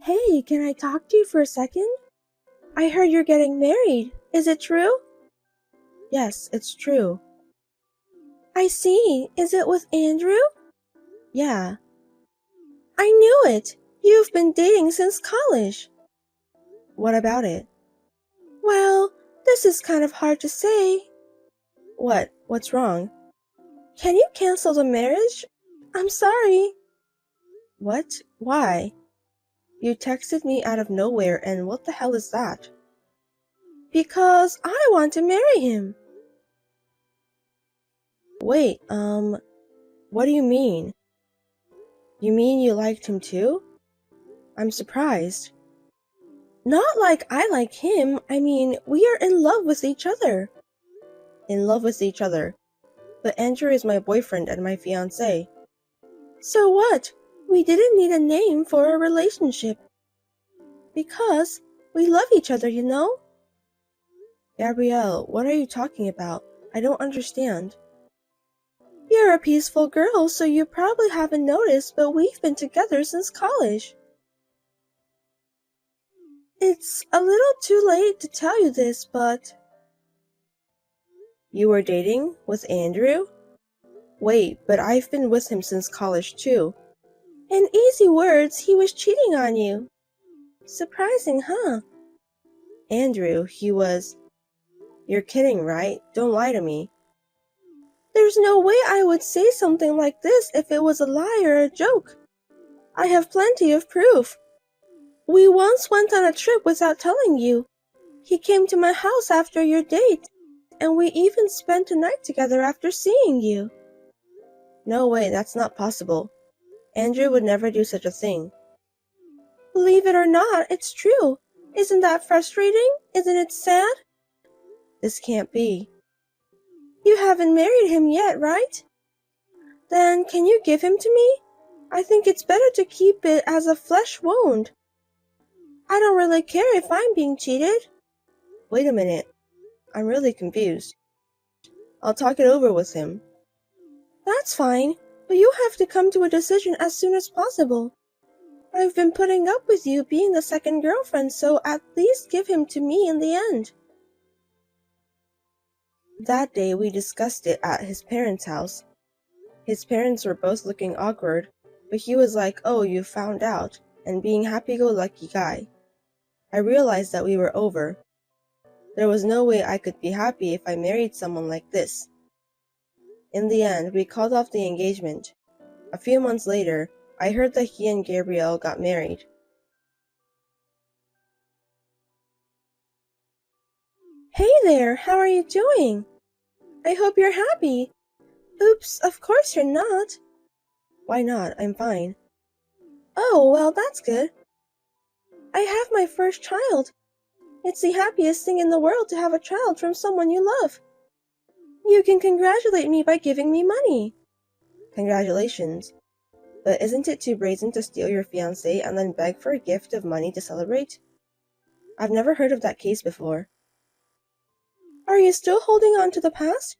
Hey, can I talk to you for a second? I heard you're getting married. Is it true? Yes, it's true. I see. Is it with Andrew? Yeah. I knew it. You've been dating since college. What about it? Well, this is kind of hard to say. What? What's wrong? Can you cancel the marriage? I'm sorry. What? Why? You texted me out of nowhere, and what the hell is that? Because I want to marry him. Wait, what do you mean? You mean you liked him too? I'm surprised. Not like I like him. I mean, we are in love with each other. In love with each other. But Andrew is my boyfriend and my fiancé. So what? We didn't need a name for a relationship. Because we love each other, you know? Gabrielle, what are you talking about? I don't understand. You're a peaceful girl, so you probably haven't noticed, but we've been together since college. It's a little too late to tell you this, but... You were dating with Andrew? Wait, but I've been with him since college too. In easy words, he was cheating on you. Surprising, huh? Andrew, he was... You're kidding, right? Don't lie to me. There's no way I would say something like this if it was a lie or a joke. I have plenty of proof. We once went on a trip without telling you. He came to my house after your date, and we even spent a night together after seeing you. No way, that's not possible. Andrew would never do such a thing. Believe it or not, it's true. Isn't that frustrating? Isn't it sad? This can't be. You haven't married him yet, right? Then can you give him to me? I think it's better to keep it as a flesh wound. I don't really care if I'm being cheated. Wait a minute. I'm really confused. I'll talk it over with him. That's fine, but you have to come to a decision as soon as possible. I've been putting up with you being the second girlfriend, so at least give him to me in the end. That day we discussed it at his parents' house. His parents were both looking awkward, but he was like, "Oh, you found out," and being happy-go-lucky guy. I realized that we were over. There was no way I could be happy if I married someone like this. In the end, we called off the engagement. A few months later, I heard that he and Gabrielle got married. Hey there, how are you doing? I hope you're happy. Oops, of course you're not. Why not? I'm fine. Oh, well, that's good. I have my first child. It's the happiest thing in the world to have a child from someone you love. You can congratulate me by giving me money. Congratulations. But isn't it too brazen to steal your fiancé and then beg for a gift of money to celebrate? I've never heard of that case before. Are you still holding on to the past?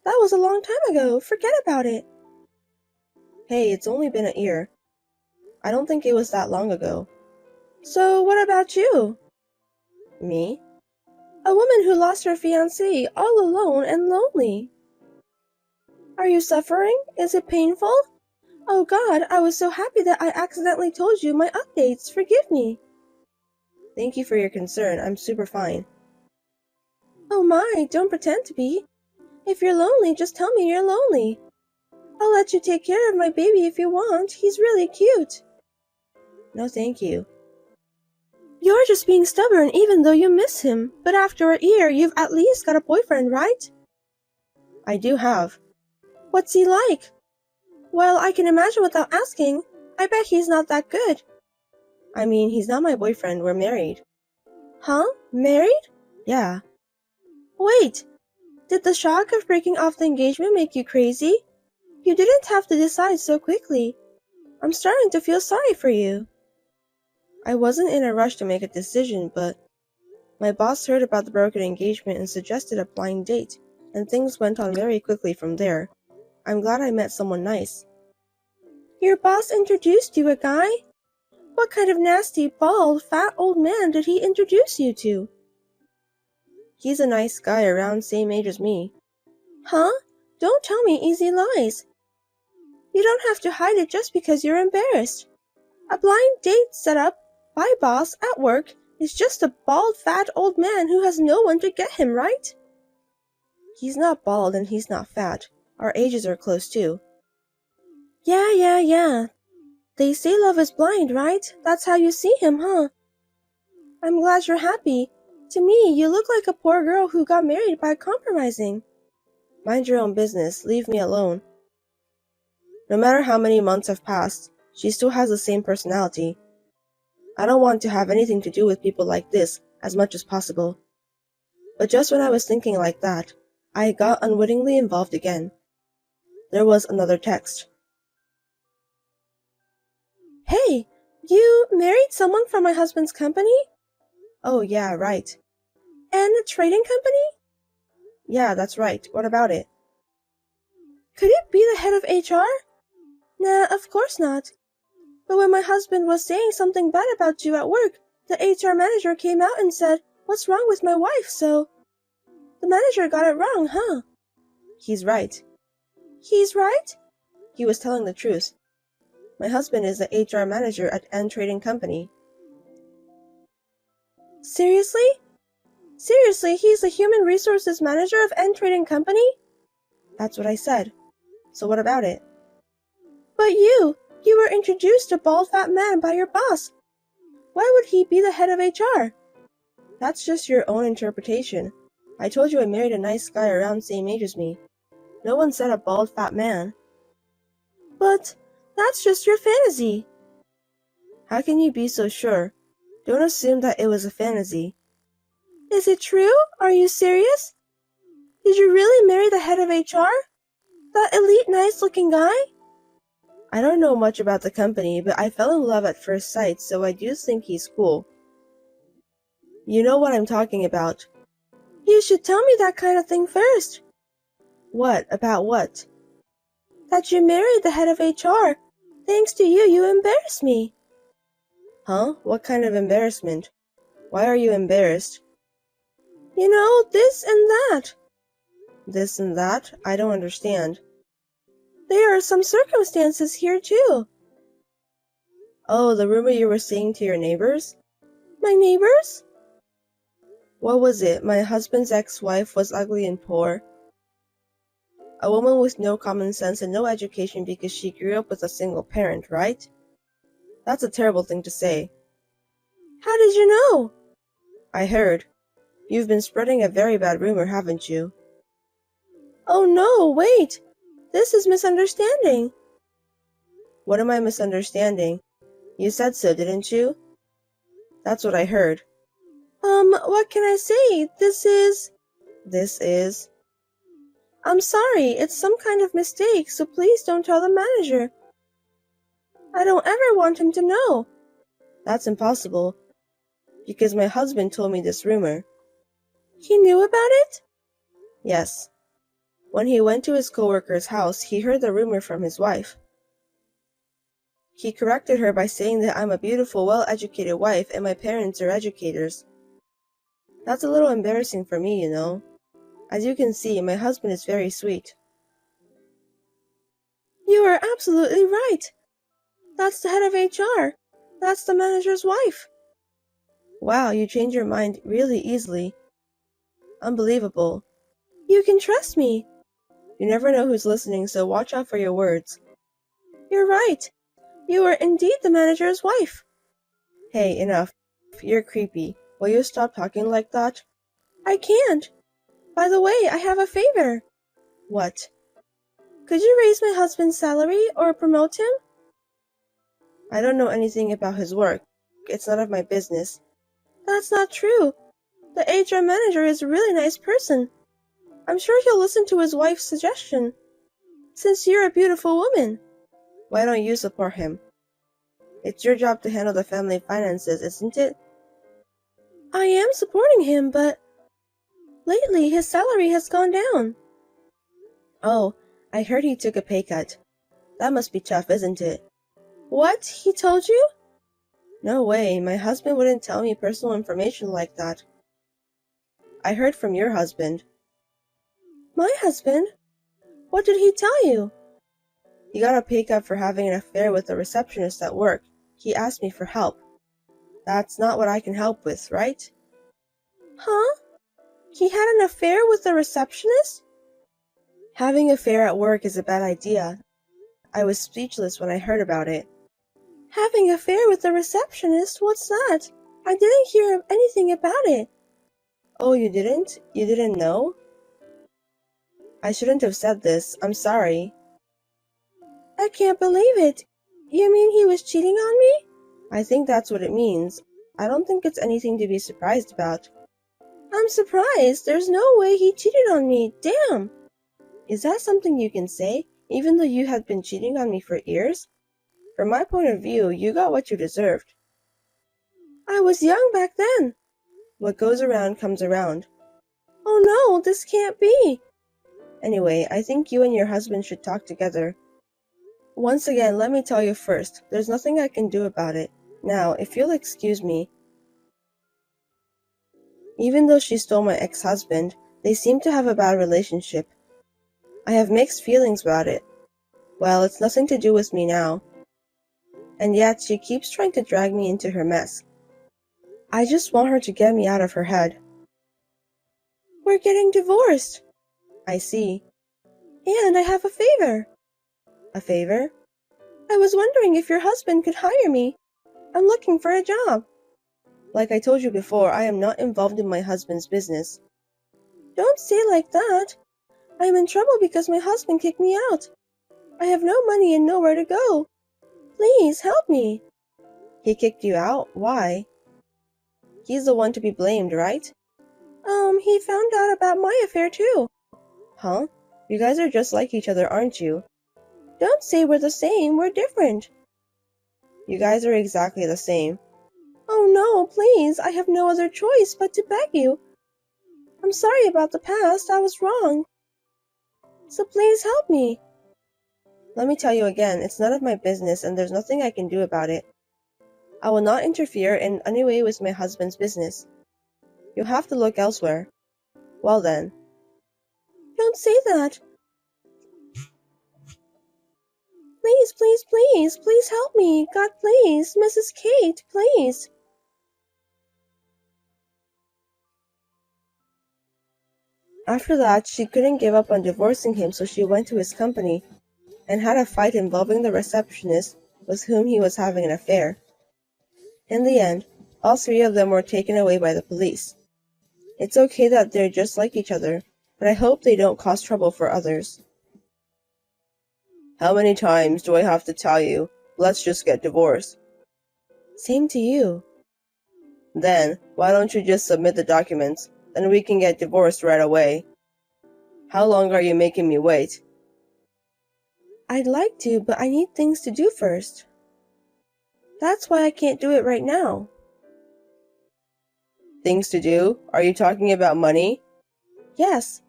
That was a long time ago. Forget about it. Hey, it's only been a year. I don't think it was that long ago. So what about you? Me? A woman who lost her fiancé all alone and lonely. Are you suffering? Is it painful? Oh God, I was so happy that I accidentally told you my updates. Forgive me. Thank you for your concern. I'm super fine. Oh my, don't pretend to be. If you're lonely, just tell me you're lonely. I'll let you take care of my baby if you want. He's really cute. No, thank you. You're just being stubborn even though you miss him. But after a year, you've at least got a boyfriend, right? I do have. What's he like? Well, I can imagine without asking. I bet he's not that good. I mean, he's not my boyfriend. We're married. Huh? Married? Yeah. Wait. Did the shock of breaking off the engagement make you crazy? You didn't have to decide so quickly. I'm starting to feel sorry for you. I wasn't in a rush to make a decision, but my boss heard about the broken engagement and suggested a blind date, and things went on very quickly from there. I'm glad I met someone nice. Your boss introduced you a guy? What kind of nasty, bald, fat old man did he introduce you to? He's a nice guy around same age as me. Huh? Don't tell me easy lies. You don't have to hide it just because you're embarrassed. A blind date set up by boss at work is just a bald, fat old man who has no one to get him, right? He's not bald and he's not fat. Our ages are close too. Yeah. They say love is blind, right? That's how you see him, huh? I'm glad you're happy. To me, you look like a poor girl who got married by compromising. Mind your own business. Leave me alone. No matter how many months have passed, she still has the same personality. I don't want to have anything to do with people like this as much as possible. But just when I was thinking like that, I got unwittingly involved again. There was another text. Hey, you married someone from my husband's company? Oh yeah, right. And a trading company? Yeah, that's right. What about it? Could it be the head of HR? Nah, of course not. But when my husband was saying something bad about you at work, the HR manager came out and said, "What's wrong with my wife?" So the manager got it wrong, huh? He's right. He's right? He was telling the truth. My husband is the HR manager at N Trading Company. Seriously? Seriously, he's the human resources manager of N Trading Company? That's what I said. So what about it? But you were introduced to bald fat man by your boss. Why would he be the head of HR? That's just your own interpretation. I told you I married a nice guy around same age as me. No one said a bald fat man. But that's just your fantasy. How can you be so sure? Don't assume that it was a fantasy. Is it true? Are you serious? Did you really marry the head of HR? That elite nice-looking guy? I don't know much about the company, but I fell in love at first sight, so I do think he's cool. You know what I'm talking about. You should tell me that kind of thing first. What? About what? That you married the head of HR. Thanks to you, you embarrassed me. Huh? What kind of embarrassment? Why are you embarrassed? You know, this and that. This and that? I don't understand. There are some circumstances here, too. Oh, the rumor you were saying to your neighbors? My neighbors? What was it? My husband's ex-wife was ugly and poor. A woman with no common sense and no education because she grew up with a single parent, right? That's a terrible thing to say. How did you know? I heard. You've been spreading a very bad rumor, haven't you? Oh no, wait. This is misunderstanding. What am I misunderstanding? You said so, didn't you? That's what I heard. What can I say? This is... I'm sorry, it's some kind of mistake, so please don't tell the manager. I don't ever want him to know. That's impossible, because my husband told me this rumor. He knew about it? Yes. When he went to his coworker's house, he heard the rumor from his wife. He corrected her by saying that I'm a beautiful, well-educated wife and my parents are educators. That's a little embarrassing for me, you know. As you can see, my husband is very sweet. You are absolutely right. That's the head of HR. That's the manager's wife. Wow, you change your mind really easily. Unbelievable. You can trust me. You never know who's listening, so watch out for your words. You're right. You are indeed the manager's wife. Hey, enough. You're creepy. Will you stop talking like that? I can't. By the way, I have a favor. What? Could you raise my husband's salary or promote him? I don't know anything about his work. It's none of my business. That's not true. The HR manager is a really nice person. I'm sure he'll listen to his wife's suggestion. Since you're a beautiful woman. Why don't you support him? It's your job to handle the family finances, isn't it? I am supporting him, but lately his salary has gone down. Oh, I heard he took a pay cut. That must be tough, isn't it? What? He told you? No way, my husband wouldn't tell me personal information like that. I heard from your husband. My husband? What did he tell you? He got a pay cut for having an affair with a receptionist at work. He asked me for help. That's not what I can help with, right? Huh? He had an affair with a receptionist? Having an affair at work is a bad idea. I was speechless when I heard about it. Having an affair with a receptionist? What's that? I didn't hear anything about it. Oh, you didn't? You didn't know? I shouldn't have said this. I'm sorry. I can't believe it. You mean he was cheating on me? I think that's what it means. I don't think it's anything to be surprised about. I'm surprised. There's no way he cheated on me. Damn. Is that something you can say, even though you had been cheating on me for years? From my point of view, you got what you deserved. I was young back then. What goes around comes around. Oh no, this can't be. Anyway, I think you and your husband should talk together. Once again, let me tell you first, there's nothing I can do about it. Now, if you'll excuse me. Even though she stole my ex-husband, they seem to have a bad relationship. I have mixed feelings about it. Well, it's nothing to do with me now. And yet, she keeps trying to drag me into her mess. I just want her to get me out of her head. We're getting divorced. I see. And I have a favor. A favor? I was wondering if your husband could hire me. I'm looking for a job. Like I told you before, I am not involved in my husband's business. Don't say like that. I am in trouble because my husband kicked me out. I have no money and nowhere to go. Please help me. He kicked you out? Why? He's the one to be blamed, right? He found out about my affair too. Huh? You guys are just like each other, aren't you? Don't say we're the same, we're different. You guys are exactly the same. Oh no, please, I have no other choice but to beg you. I'm sorry about the past, I was wrong. So please help me. Let me tell you again, it's none of my business and there's nothing I can do about it. I will not interfere in any way with my husband's business. You'll have to look elsewhere. Well then. Don't say that. Please, please, please, please help me. God, please. Mrs. Kate, please. After that, she couldn't give up on divorcing him, so she went to his company and had a fight involving the receptionist with whom he was having an affair. In the end, all three of them were taken away by the police. It's okay that they're just like each other, but I hope they don't cause trouble for others. How many times do I have to tell you, let's just get divorced? Same to you. Then, why don't you just submit the documents, then we can get divorced right away. How long are you making me wait? I'd like to, but I need things to do first. That's why I can't do it right now. Things to do? Are you talking about money? Yes.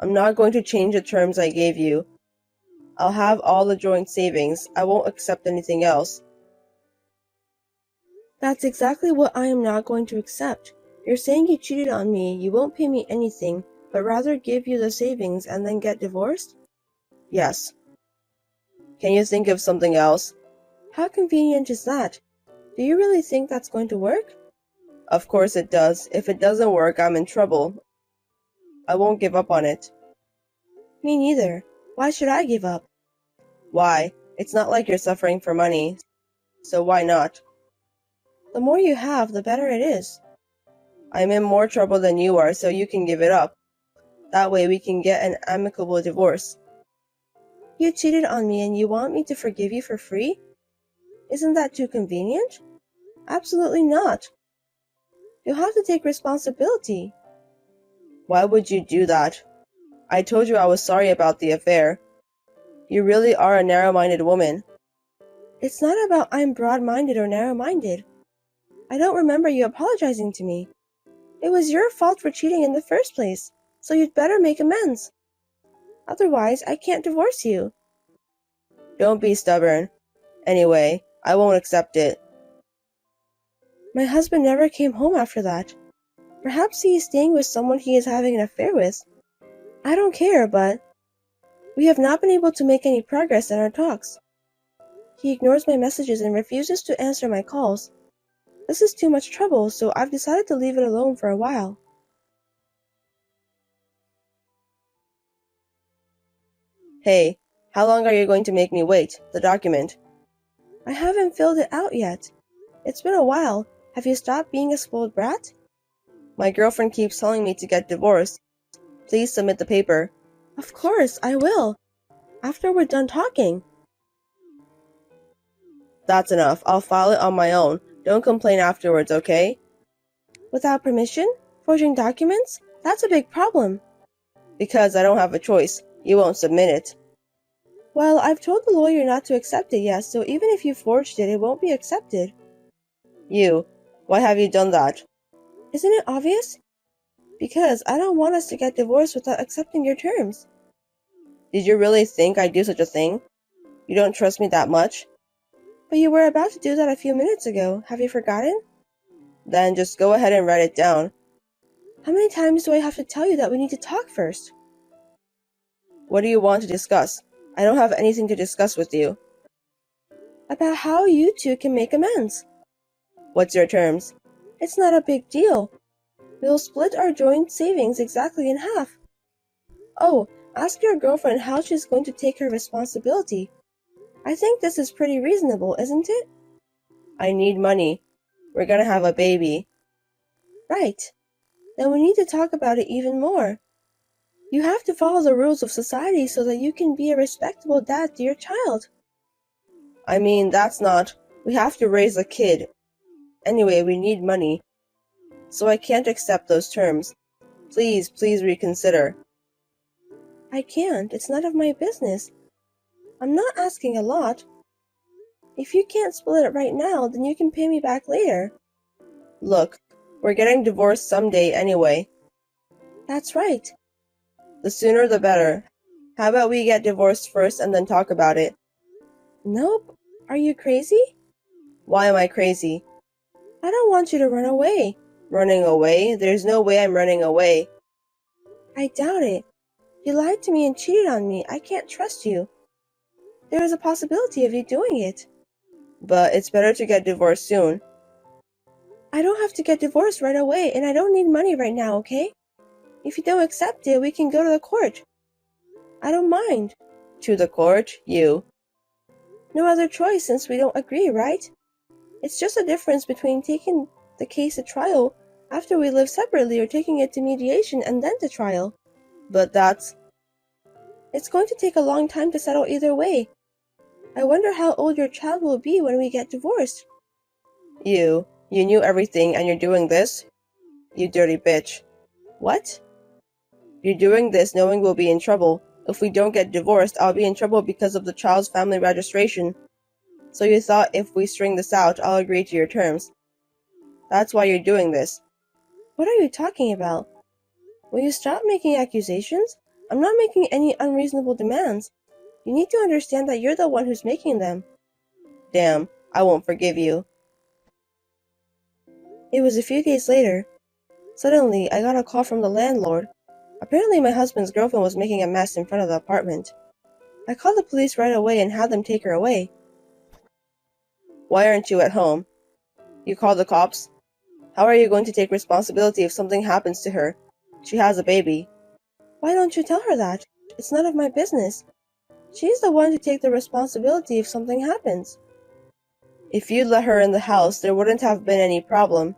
I'm not going to change the terms I gave you. I'll have all the joint savings. I won't accept anything else. That's exactly what I am not going to accept. You're saying you cheated on me, you won't pay me anything, but rather give you the savings and then get divorced? Yes. Can you think of something else? How convenient is that? Do you really think that's going to work? Of course it does. If it doesn't work, I'm in trouble. I won't give up on it. Me neither. Why should I give up? Why? It's not like you're suffering for money. So why not? The more you have, the better it is. I'm in more trouble than you are, so you can give it up. That way we can get an amicable divorce. You cheated on me and you want me to forgive you for free? Isn't that too convenient? Absolutely not. You'll have to take responsibility. Why would you do that? I told you I was sorry about the affair. You really are a narrow-minded woman. It's not about I'm broad-minded or narrow-minded. I don't remember you apologizing to me. It was your fault for cheating in the first place, so you'd better make amends. Otherwise, I can't divorce you. Don't be stubborn. Anyway, I won't accept it. My husband never came home after that. Perhaps he is staying with someone he is having an affair with. I don't care, but we have not been able to make any progress in our talks. He ignores my messages and refuses to answer my calls. This is too much trouble, so I've decided to leave it alone for a while. Hey, how long are you going to make me wait? The document. I haven't filled it out yet. It's been a while. Have you stopped being a spoiled brat? My girlfriend keeps telling me to get divorced. Please submit the paper. Of course, I will. After we're done talking. That's enough. I'll file it on my own. Don't complain afterwards, okay? Without permission? Forging documents? That's a big problem. Because I don't have a choice. You won't submit it. Well, I've told the lawyer not to accept it yet, so even if you forged it, it won't be accepted. Why have you done that? Isn't it obvious? Because I don't want us to get divorced without accepting your terms. Did you really think I'd do such a thing? You don't trust me that much? But you were about to do that a few minutes ago. Have you forgotten? Then just go ahead and write it down. How many times do I have to tell you that we need to talk first? What do you want to discuss? I don't have anything to discuss with you. About how you two can make amends. What's your terms? It's not a big deal. We'll split our joint savings exactly in half. Oh, ask your girlfriend how she's going to take her responsibility. I think this is pretty reasonable, isn't it? I need money. We're gonna have a baby. Right. Then we need to talk about it even more. You have to follow the rules of society so that you can be a respectable dad to your child. I mean, that's not... We have to raise a kid. Anyway, we need money. So I can't accept those terms. Please reconsider. I can't. It's none of my business. I'm not asking a lot. If you can't split it right now, then you can pay me back later. Look, we're getting divorced someday anyway. That's right. The sooner the better. How about we get divorced first and then talk about it? Nope. Are you crazy? Why am I crazy? I don't want you to run away. Running away? There's no way I'm running away. I doubt it. You lied to me and cheated on me. I can't trust you. There is a possibility of you doing it. But it's better to get divorced soon. I don't have to get divorced right away, and I don't need money right now, okay? If you don't accept it, we can go to the court. I don't mind. To the court? You. No other choice since we don't agree, right? It's just a difference between taking the case to trial after we live separately or taking it to mediation and then to trial. But that's... It's going to take a long time to settle either way. I wonder how old your child will be when we get divorced. You knew everything and you're doing this? You dirty bitch. What? You're doing this knowing we'll be in trouble. If we don't get divorced, I'll be in trouble because of the child's family registration. So you thought if we string this out, I'll agree to your terms. That's why you're doing this. What are you talking about? Will you stop making accusations? I'm not making any unreasonable demands. You need to understand that you're the one who's making them. Damn, I won't forgive you. It was a few days later. Suddenly, I got a call from the landlord. Apparently, my husband's girlfriend was making a mess in front of the apartment. I called the police right away and had them take her away. Why aren't you at home? You called the cops? How are you going to take responsibility if something happens to her? She has a baby. Why don't you tell her that? It's none of my business. She's the one to take the responsibility if something happens. If you'd let her in the house, there wouldn't have been any problem.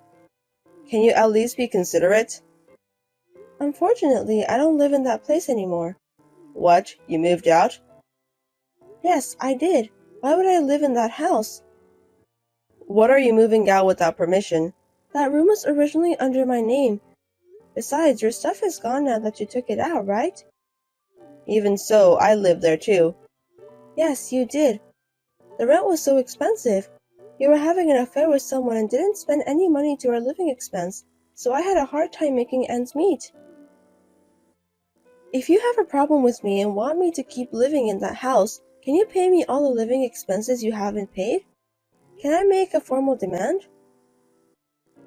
Can you at least be considerate? Unfortunately, I don't live in that place anymore. What? You moved out? Yes, I did. Why would I live in that house? What are you moving out without permission? That room was originally under my name. Besides, your stuff is gone now that you took it out, right? Even so, I lived there too. Yes, you did. The rent was so expensive. You were having an affair with someone and didn't spend any money to our living expense, so I had a hard time making ends meet. If you have a problem with me and want me to keep living in that house, can you pay me all the living expenses you haven't paid? Can I make a formal demand?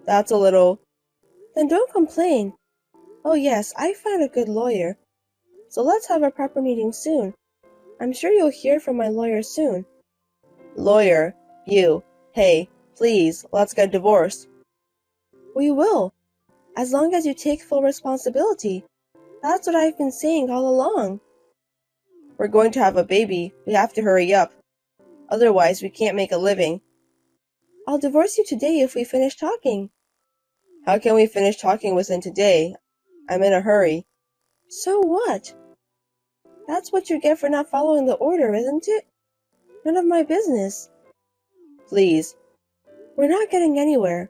That's a little... Then don't complain. Oh yes, I found a good lawyer. So let's have a proper meeting soon. I'm sure you'll hear from my lawyer soon. Lawyer? You? Hey, please, let's get divorced. We will, as long as you take full responsibility. That's what I've been saying all along. We're going to have a baby. We have to hurry up. Otherwise, we can't make a living. I'll divorce you today if we finish talking. How can we finish talking within today? I'm in a hurry. So what? That's what you get for not following the order, isn't it? None of my business. Please. We're not getting anywhere.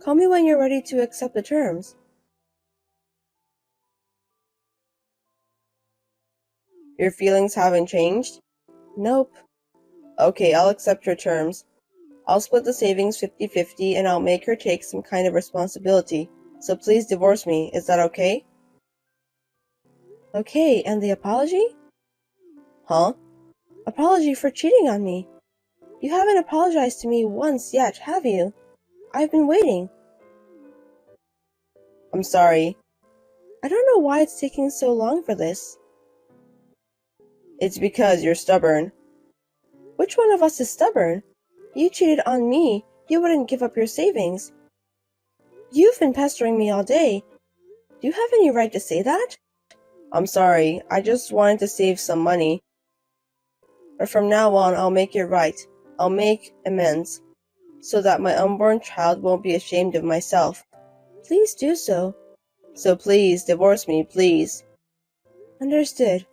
Call me when you're ready to accept the terms. Your feelings haven't changed? Nope. Okay, I'll accept your terms. I'll split the savings 50-50 and I'll make her take some kind of responsibility. So please divorce me. Is that okay? Okay, and the apology? Huh? Apology for cheating on me. You haven't apologized to me once yet, have you? I've been waiting. I'm sorry. I don't know why it's taking so long for this. It's because you're stubborn. Which one of us is stubborn? You cheated on me. You wouldn't give up your savings. You've been pestering me all day. Do you have any right to say that? I'm sorry. I just wanted to save some money. But from now on, I'll make it right. I'll make amends. So that my unborn child won't be ashamed of myself. Please do so. So please, divorce me, please. Understood.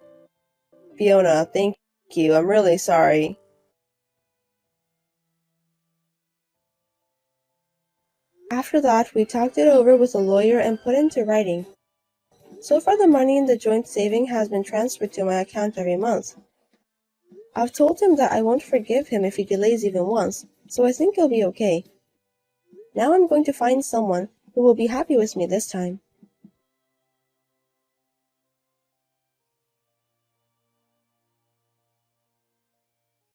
Fiona, thank you. I'm really sorry. After that, we talked it over with a lawyer and put into writing. So far, the money in the joint saving has been transferred to my account every month. I've told him that I won't forgive him if he delays even once, so I think he'll be okay. Now I'm going to find someone who will be happy with me this time.